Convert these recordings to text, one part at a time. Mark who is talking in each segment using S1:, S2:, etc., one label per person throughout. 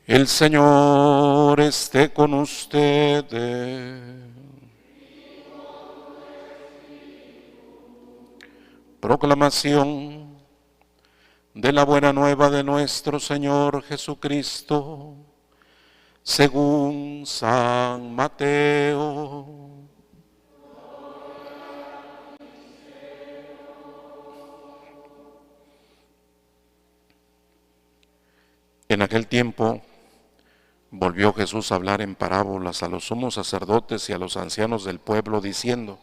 S1: El Señor esté con ustedes. Proclamación de la buena nueva de nuestro Señor Jesucristo, según San Mateo. En aquel tiempo volvió Jesús a hablar en parábolas a los sumos sacerdotes y a los ancianos del pueblo, diciendo: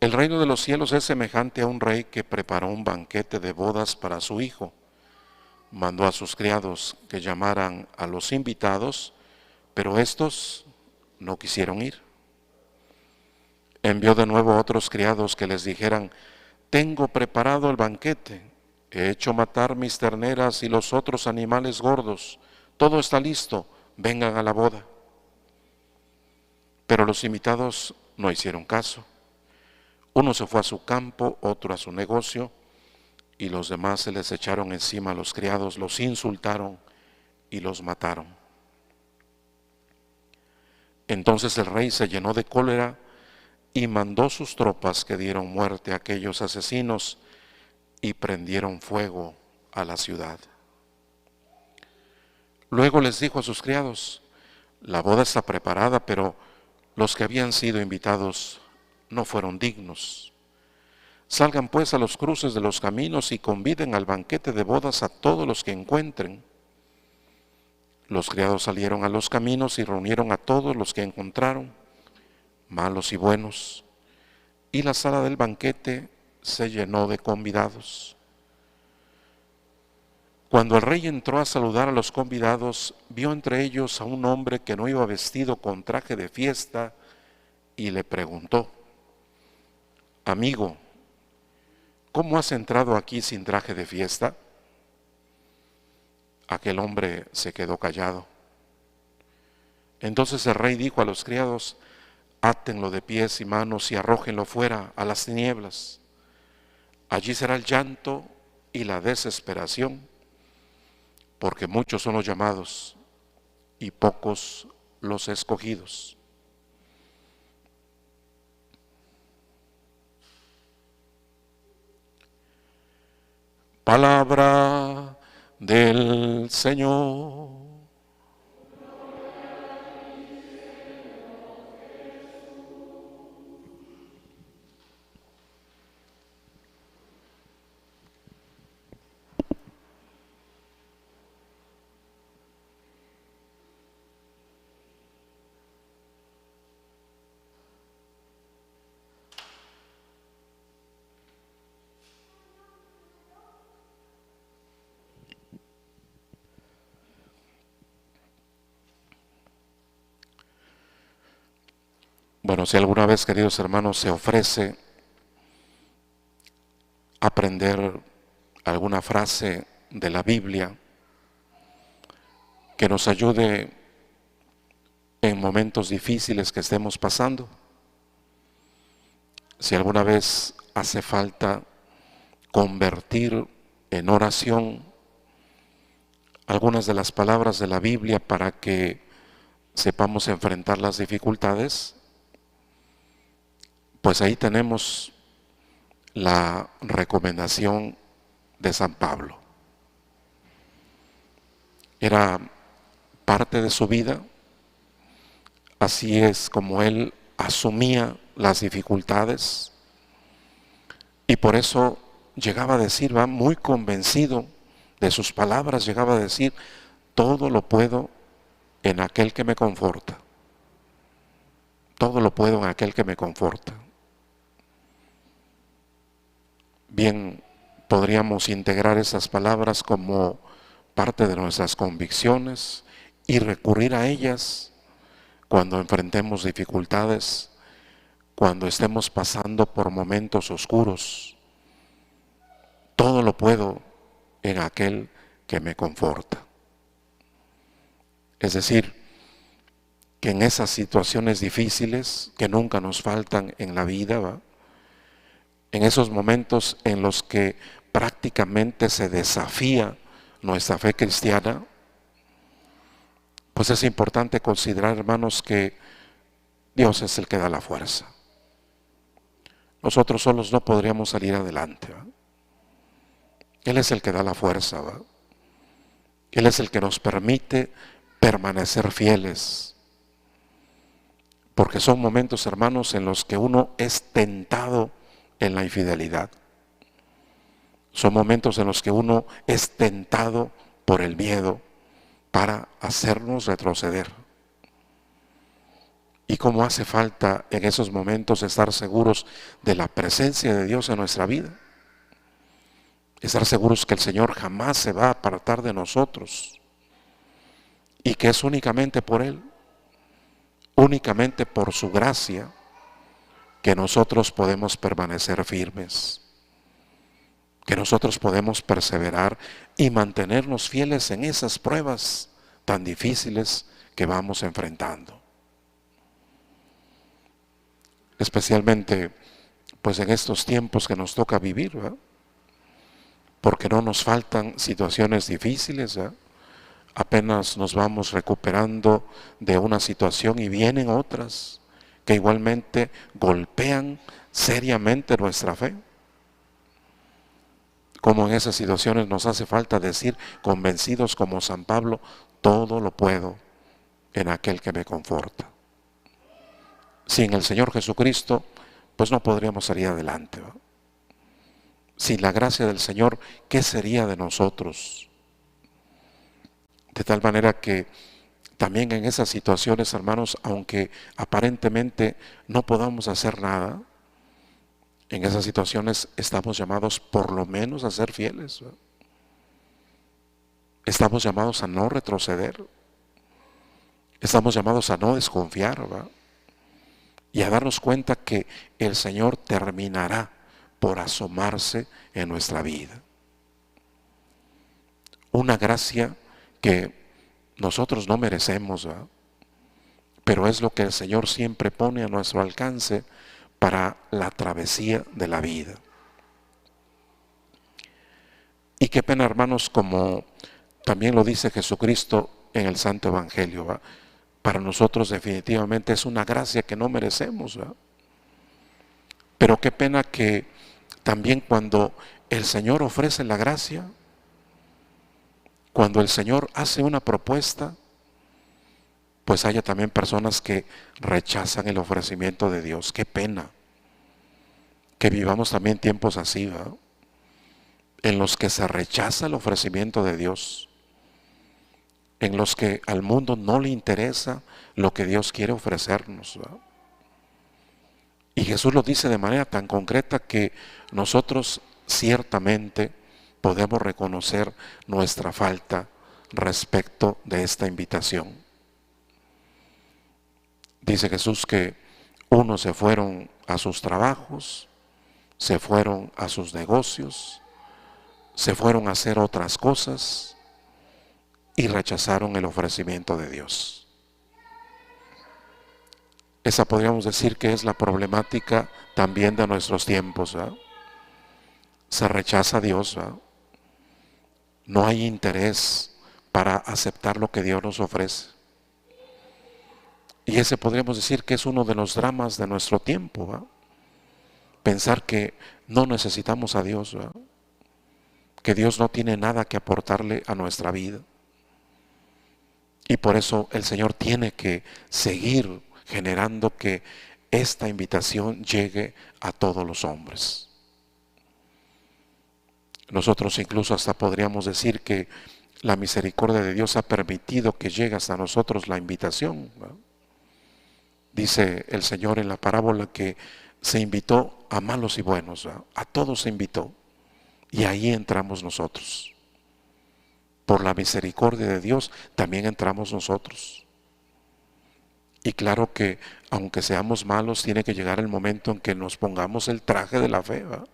S1: El reino de los cielos es semejante a un rey que preparó un banquete de bodas para su hijo. Mandó a sus criados que llamaran a los invitados, pero estos no quisieron ir. Envió de nuevo a otros criados que les dijeran: Tengo preparado el banquete, he hecho matar mis terneras y los otros animales gordos, todo está listo, vengan a la boda. Pero los invitados no hicieron caso. Uno se fue a su campo, otro a su negocio, y los demás se les echaron encima a los criados, los insultaron y los mataron. Entonces el rey se llenó de cólera y mandó sus tropas que dieron muerte a aquellos asesinos y prendieron fuego a la ciudad. Luego les dijo a sus criados: La boda está preparada, pero los que habían sido invitados no fueron dignos. Salgan pues a los cruces de los caminos y conviden al banquete de bodas a todos los que encuentren. Los criados salieron a los caminos y reunieron a todos los que encontraron, malos y buenos, y la sala del banquete se llenó de convidados. Cuando el rey entró a saludar a los convidados, vio entre ellos a un hombre que no iba vestido con traje de fiesta y le preguntó: Amigo, ¿cómo has entrado aquí sin traje de fiesta? Aquel hombre se quedó callado. Entonces el rey dijo a los criados: Átenlo de pies y manos y arrójenlo fuera a las tinieblas. Allí será el llanto y la desesperación, porque muchos son los llamados y pocos los escogidos. Palabra del Señor. Bueno, si alguna vez, queridos hermanos, se ofrece aprender alguna frase de la Biblia que nos ayude en momentos difíciles que estemos pasando, si alguna vez hace falta convertir en oración algunas de las palabras de la Biblia para que sepamos enfrentar las dificultades, pues ahí tenemos la recomendación de San Pablo. Era parte de su vida, así es como él asumía las dificultades, y por eso llegaba a decir, va muy convencido de sus palabras, llegaba a decir: todo lo puedo en aquel que me conforta. Todo lo puedo en aquel que me conforta. Bien, podríamos integrar esas palabras como parte de nuestras convicciones y recurrir a ellas cuando enfrentemos dificultades, cuando estemos pasando por momentos oscuros. Todo lo puedo en aquel que me conforta. Es decir, que en esas situaciones difíciles que nunca nos faltan en la vida, ¿va?, en esos momentos en los que prácticamente se desafía nuestra fe cristiana, pues es importante considerar, hermanos, que Dios es el que da la fuerza. Nosotros solos no podríamos salir adelante, ¿verdad? Él es el que da la fuerza, ¿verdad? Él es el que nos permite permanecer fieles. Porque son momentos, hermanos, en los que uno es tentado en la infidelidad. Son momentos en los que uno es tentado por el miedo para hacernos retroceder. Y cómo hace falta en esos momentos estar seguros de la presencia de Dios en nuestra vida. Estar seguros que el Señor jamás se va a apartar de nosotros y que es únicamente por Él, únicamente por su gracia, que nosotros podemos permanecer firmes, que nosotros podemos perseverar y mantenernos fieles en esas pruebas tan difíciles que vamos enfrentando. Especialmente pues en estos tiempos que nos toca vivir, ¿verdad? Porque no nos faltan situaciones difíciles, ¿verdad? Apenas nos vamos recuperando de una situación y vienen otras que igualmente golpean seriamente nuestra fe. Como en esas situaciones nos hace falta decir, convencidos como San Pablo, todo lo puedo en aquel que me conforta. Sin el Señor Jesucristo, pues no podríamos salir adelante, ¿verdad? Sin la gracia del Señor, ¿qué sería de nosotros? De tal manera que también en esas situaciones, hermanos, aunque aparentemente no podamos hacer nada, en esas situaciones estamos llamados por lo menos a ser fieles, ¿verdad? Estamos llamados a no retroceder. Estamos llamados a no desconfiar, ¿verdad? Y a darnos cuenta que el Señor terminará por asomarse en nuestra vida. Una gracia que nosotros no merecemos, ¿verdad? Pero es lo que el Señor siempre pone a nuestro alcance para la travesía de la vida. Y qué pena, hermanos, como también lo dice Jesucristo en el Santo Evangelio, ¿verdad? Para nosotros definitivamente es una gracia que no merecemos, ¿verdad? Pero qué pena que también cuando el Señor ofrece la gracia, cuando el Señor hace una propuesta, pues haya también personas que rechazan el ofrecimiento de Dios. Qué pena que vivamos también tiempos así, ¿verdad? En los que se rechaza el ofrecimiento de Dios, en los que al mundo no le interesa lo que Dios quiere ofrecernos, ¿verdad? Y Jesús lo dice de manera tan concreta que nosotros ciertamente podemos reconocer nuestra falta respecto de esta invitación. Dice Jesús que unos se fueron a sus trabajos, se fueron a sus negocios, se fueron a hacer otras cosas y rechazaron el ofrecimiento de Dios. Esa podríamos decir que es la problemática también de nuestros tiempos, ¿verdad? Se rechaza a Dios, ¿verdad? No hay interés para aceptar lo que Dios nos ofrece. Y ese podríamos decir que es uno de los dramas de nuestro tiempo, ¿verdad? Pensar que no necesitamos a Dios, ¿verdad? Que Dios no tiene nada que aportarle a nuestra vida. Y por eso el Señor tiene que seguir generando que esta invitación llegue a todos los hombres. Nosotros incluso hasta podríamos decir que la misericordia de Dios ha permitido que llegue hasta nosotros la invitación, ¿verdad? Dice el Señor en la parábola que se invitó a malos y buenos, ¿verdad? A todos se invitó. Y ahí entramos nosotros. Por la misericordia de Dios también entramos nosotros. Y claro que aunque seamos malos, tiene que llegar el momento en que nos pongamos el traje de la fe, ¿verdad?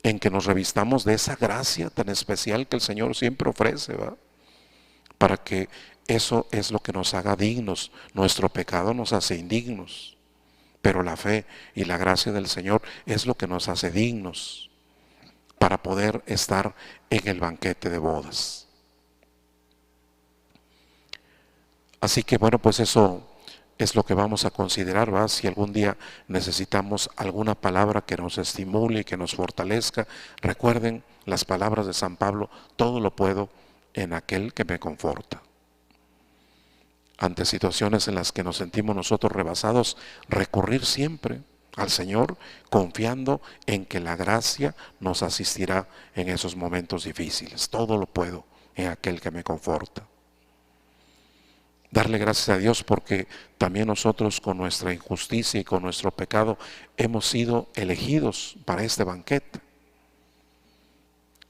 S1: En que nos revistamos de esa gracia tan especial que el Señor siempre ofrece, ¿verdad? Para que eso es lo que nos haga dignos. Nuestro pecado nos hace indignos, pero la fe y la gracia del Señor es lo que nos hace dignos para poder estar en el banquete de bodas. Así que bueno, pues eso es lo que vamos a considerar, ¿va? Si algún día necesitamos alguna palabra que nos estimule, que nos fortalezca, recuerden las palabras de San Pablo: todo lo puedo en aquel que me conforta. Ante situaciones en las que nos sentimos nosotros rebasados, recurrir siempre al Señor, confiando en que la gracia nos asistirá en esos momentos difíciles. Todo lo puedo en aquel que me conforta. Darle gracias a Dios porque también nosotros, con nuestra injusticia y con nuestro pecado, hemos sido elegidos para este banquete.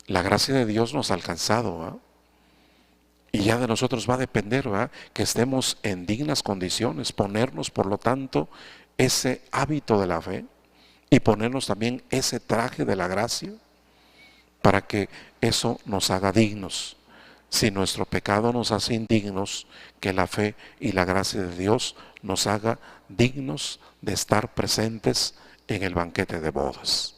S1: La gracia de Dios nos ha alcanzado, ¿eh? Y ya de nosotros va a depender, ¿verdad?, que estemos en dignas condiciones, ponernos por lo tanto ese hábito de la fe y ponernos también ese traje de la gracia para que eso nos haga dignos. Si nuestro pecado nos hace indignos, que la fe y la gracia de Dios nos haga dignos de estar presentes en el banquete de bodas.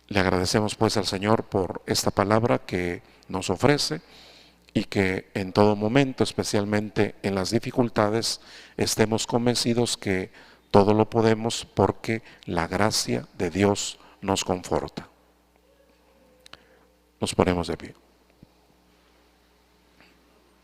S1: Le agradecemos pues al Señor por esta palabra que nos ofrece y que en todo momento, especialmente en las dificultades, estemos convencidos que todo lo podemos porque la gracia de Dios nos conforta. Nos ponemos de pie.